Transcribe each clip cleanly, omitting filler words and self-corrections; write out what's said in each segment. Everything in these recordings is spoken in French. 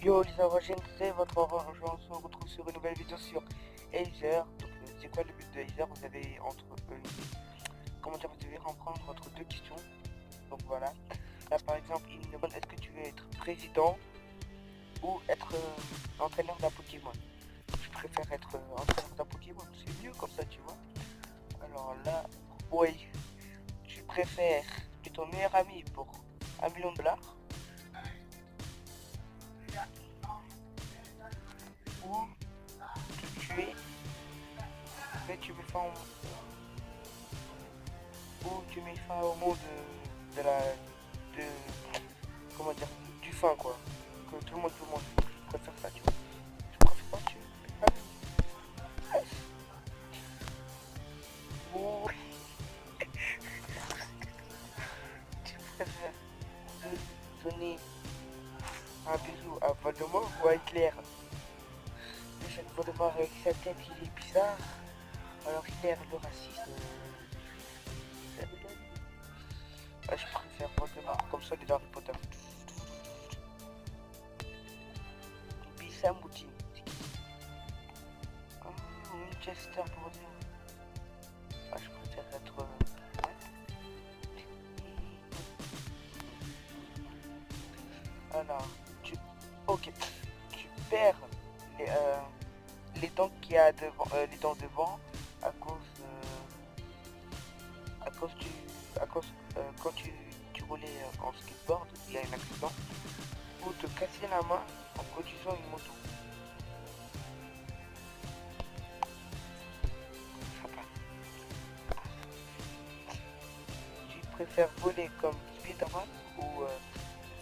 Yo les Aborigènes, c'est votre horreur. On se retrouve sur une nouvelle vidéo sur Aether. Donc c'est quoi le but de Aether? Vous avez comment dire, vous devez reprendre entre deux questions. Donc voilà. Là par exemple, il me demande est-ce que tu veux être président ou être entraîneur d'un Pokémon. Je préfère être entraîneur d'un Pokémon, c'est mieux comme ça tu vois. Alors là, oui, tu préfères que ton meilleur ami pour 1 million de dollars ou te tuer mais tu mets fin au monde de la de comment dire du fin quoi, que tout le monde peut manger. Je préfère ça tu vois. Je préfère pas tuer. Ou tu préfères donner un bisou à Voldemort ou à Hitler. Le chef Voldemort avec sa tête il est bizarre, alors Hitler le raciste. Ah, je préfère Voldemort comme ça les Harry Potter. Bissam Moutine. Ah, Winchester pour dire. Ah, je préfère être. Alors, ok, tu perds les, euh, les dents qu'il y a devant, les dents devant à cause du, à cause quand tu roulais en skateboard, il y a un accident, ou te casser la main en conduisant une moto. Ça passe. Tu préfères voler comme Spider-Man ou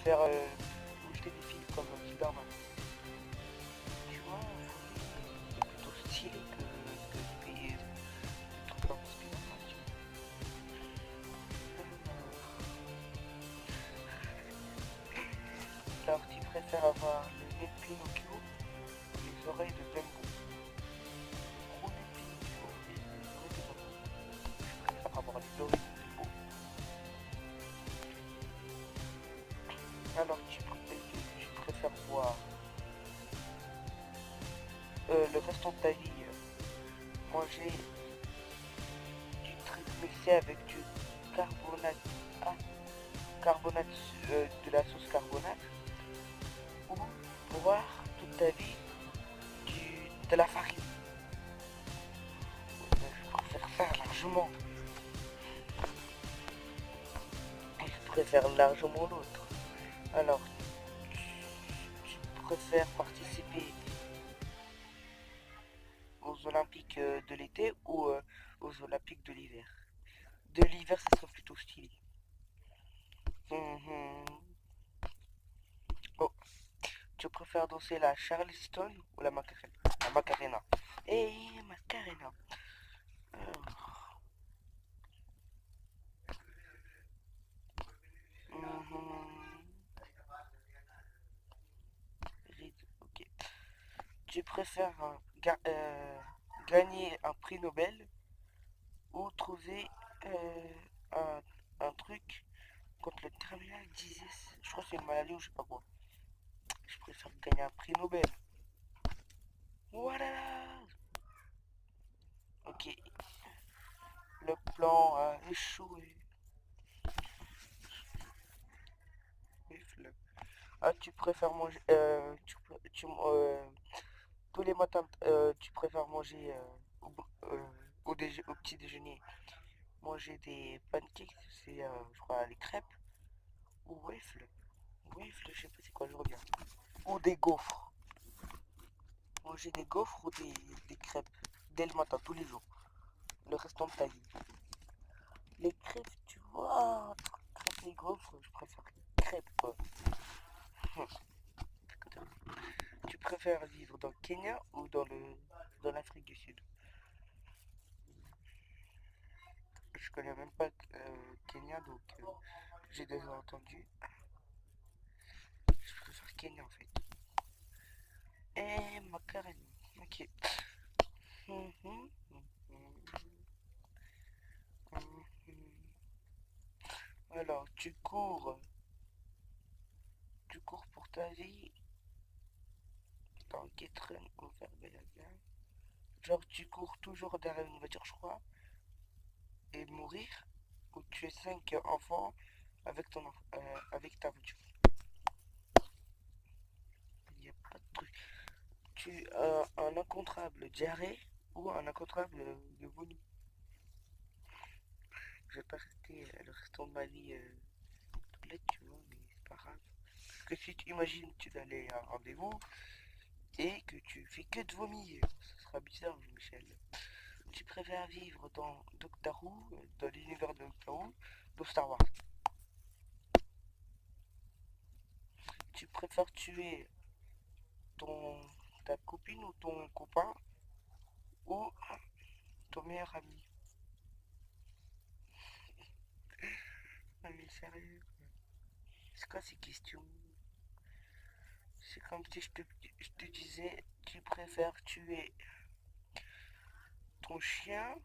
faire ou jeter des fils comme Spider-Man? Tu vois, c'est plutôt stylé que des trucs comme Spider-Man. Alors tu préfères avoir le nez de Pinocchio ou les oreilles de Dumbo? Le gros nez de Pinocchio et les oreilles de Dumbo. Je préfère avoir les oreilles de Dumbo. Alors tu préfères voir le restant de ta vie manger du truc mixé avec du carbonate, ah, carbonate de la sauce carbonate, ou boire toute ta vie de la farine? Je préfère ça largement. Je préfère largement l'autre. Alors, tu préfères participer aux Olympiques de l'été ou aux Olympiques de l'hiver? De l'hiver, ça serait plutôt stylé. Mhm. Oh, tu préfères danser la Charleston ou la Macarena? La Macarena. Hey, Macarena. Mhm. Ok. Tu préfères gagner un prix Nobel ou trouver euh, un, un truc contre le terminal disease? Je crois que c'est une maladie ou je sais pas quoi. Je préfère gagner un prix Nobel. Voilà. Ok, le plan a échoué. Ah, tu préfères manger. Tous les matins, tu préfères manger au petit déjeuner, manger des pancakes, c'est, je crois, les crêpes, ou waffles. Waffles, je sais pas c'est quoi, je reviens. Ou des gaufres. Manger des gaufres ou des crêpes dès le matin, tous les jours, le restant de ta vie. Les crêpes, tu vois, crêpes les gaufres, je préfère les crêpes, quoi. Tu préfères vivre dans le Kenya ou dans l'Afrique du Sud? Je connais même pas Kenya, donc j'ai déjà entendu. Je préfère Kenya en fait. Eh, macaroni. Ok. Mhm, mhm, mhm. Alors, tu cours pour ta vie Attends, get run over Belaga. Genre tu cours toujours derrière une voiture, je crois, et mourir, ou tuer 5 enfants avec avec ta voiture. Il n'y a pas de truc. Tu as un incontrôlable diarrhée ou un incontrôlable de vomi. Je vais pas rester le restant de ma vie toilette, tu vois, mais c'est pas grave. Parce que si tu imagines, tu vas aller à un rendez-vous et que tu fais que de vomir, ce sera bizarre, Michel. Tu préfères vivre dans Doctor Who, dans l'univers de Doctor Who, de Star Wars. Tu préfères tuer ton ta copine ou ton copain ou ton meilleur ami. Ah, mais sérieux, c'est quoi ces questions? C'est comme si je te disais, tu préfères tuer ton chien?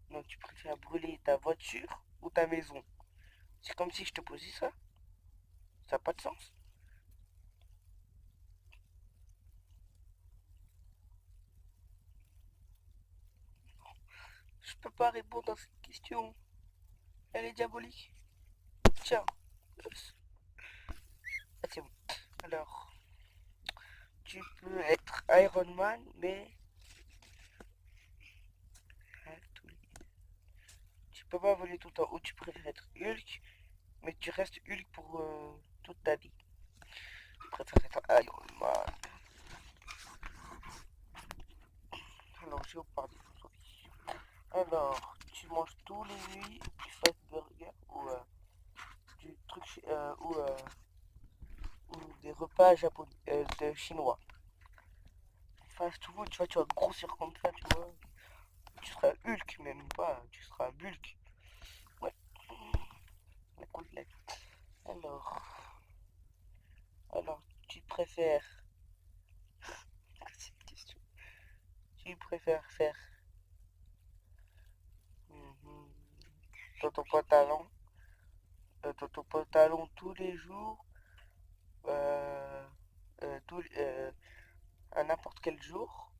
Non, tu préfères brûler ta voiture ou ta maison? C'est comme si je te posais ça. Ça n'a pas de sens. Je peux pas répondre à cette question. Elle est diabolique. Tiens. Ah, c'est bon. Alors, tu peux être Iron Man, mais tu peux pas voler tout le temps. Ou tu préfères être Hulk, mais tu restes Hulk pour toute ta vie. Je préfère être Iron Man. Alors, je vais vous parler aujourd'hui. Alors, tu manges tous les nuits du fast burger ou du truc ou des repas japonais, de chinois. Fast food, tu vois, tu vas grossir comme ça, tu vois. Tu seras Hulk, même pas, tu seras Bulk. Ouais, la complète. Alors, alors, tu préfères. C'est une question. Tu préfères faire mhm, dans dans ton pantalon tous les jours, euh, tous, à n'importe quel jour.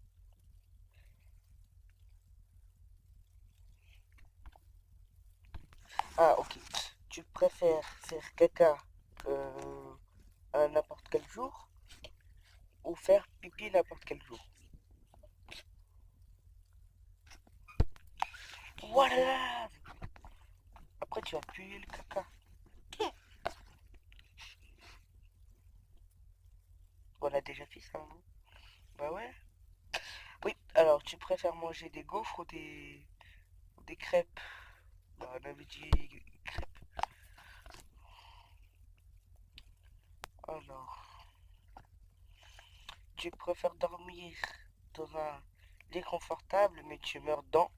Ah, ok. Tu préfères faire caca à n'importe quel jour ou faire pipi n'importe quel jour? Voilà. Après, tu vas puer le caca. On a déjà fait ça, non? Bah ouais. Oui, alors tu préfères manger des gaufres ou des crêpes? Bah, on avait dit crêpes. Alors, tu préfères dormir dans un lit confortable mais tu meurs dedans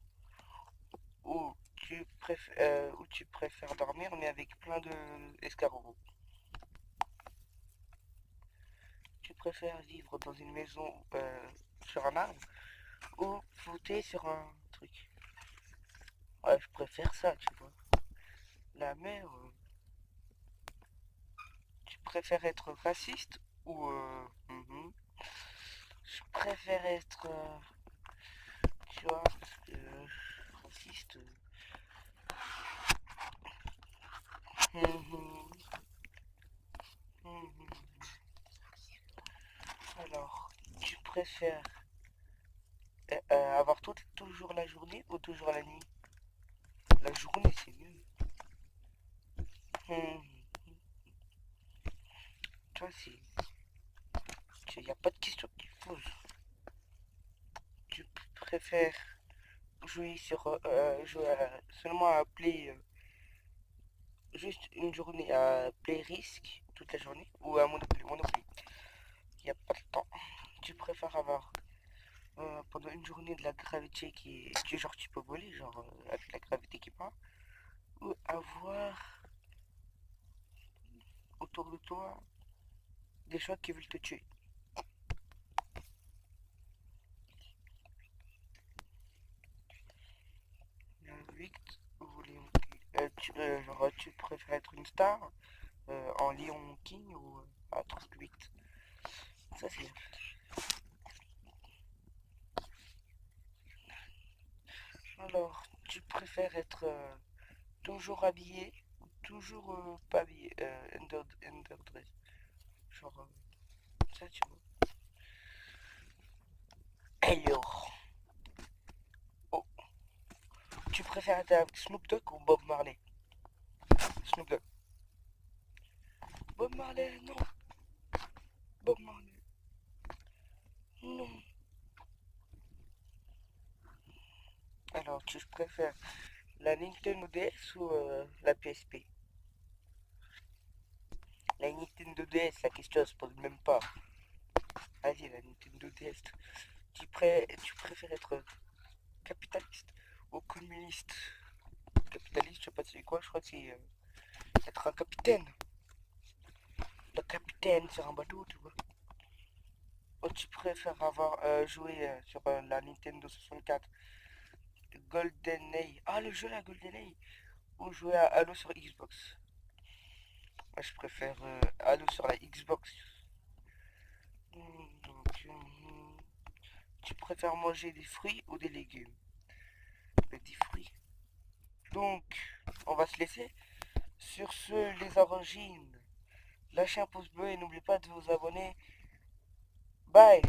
ou tu préfères dormir mais avec plein de escargots? Tu préfères vivre dans une maison sur un arbre ou flotter sur un truc? Ouais, je préfère ça, tu vois. La mer, tu préfères être raciste ou je préfère être, tu vois, parce que raciste. Mhm, mhm. Alors, tu préfères avoir toujours la journée ou toujours la nuit? La journée, c'est mieux. Mhm. Tu vois, il n'y a pas de question qui pose. Tu préfères seulement à Play, juste une journée à Play Risk toute la journée ou à Monopoly? Monopoly. Il n'y a pas de temps. Tu préfères avoir pendant une journée de la gravité genre tu peux voler, genre avec la gravité qui part, ou avoir autour de toi des gens qui veulent te tuer. Vite, ou Lion King. Tu préfères être une star en Lion King ou à 38? Ça c'est... Alors, tu préfères être toujours habillé ou toujours pas habillé, underdress. Genre, ça tu vois. Alors, oh, tu préfères être avec Snoop Dogg ou Bob Marley? Snoop Dogg. Bob Marley, non. Bob Marley, non. Alors, tu préfères la Nintendo DS ou la PSP? La Nintendo DS, la question se pose même pas. Vas-y, la Nintendo DS. Tu préfères être capitaliste ou communiste? Capitaliste, je sais pas c'est quoi, je crois que c'est être un capitaine. Le capitaine sur un bateau, tu vois. Ou tu préfères avoir joué sur la Nintendo 64 GoldenEye. Ah, le jeu la GoldenEye. Ou jouer à Halo sur Xbox. Moi, je préfère Halo sur la Xbox. Donc, tu préfères manger des fruits ou des légumes? Des fruits. Donc, on va se laisser. Sur ce, les origines. Lâchez un pouce bleu et n'oubliez pas de vous abonner. Bye!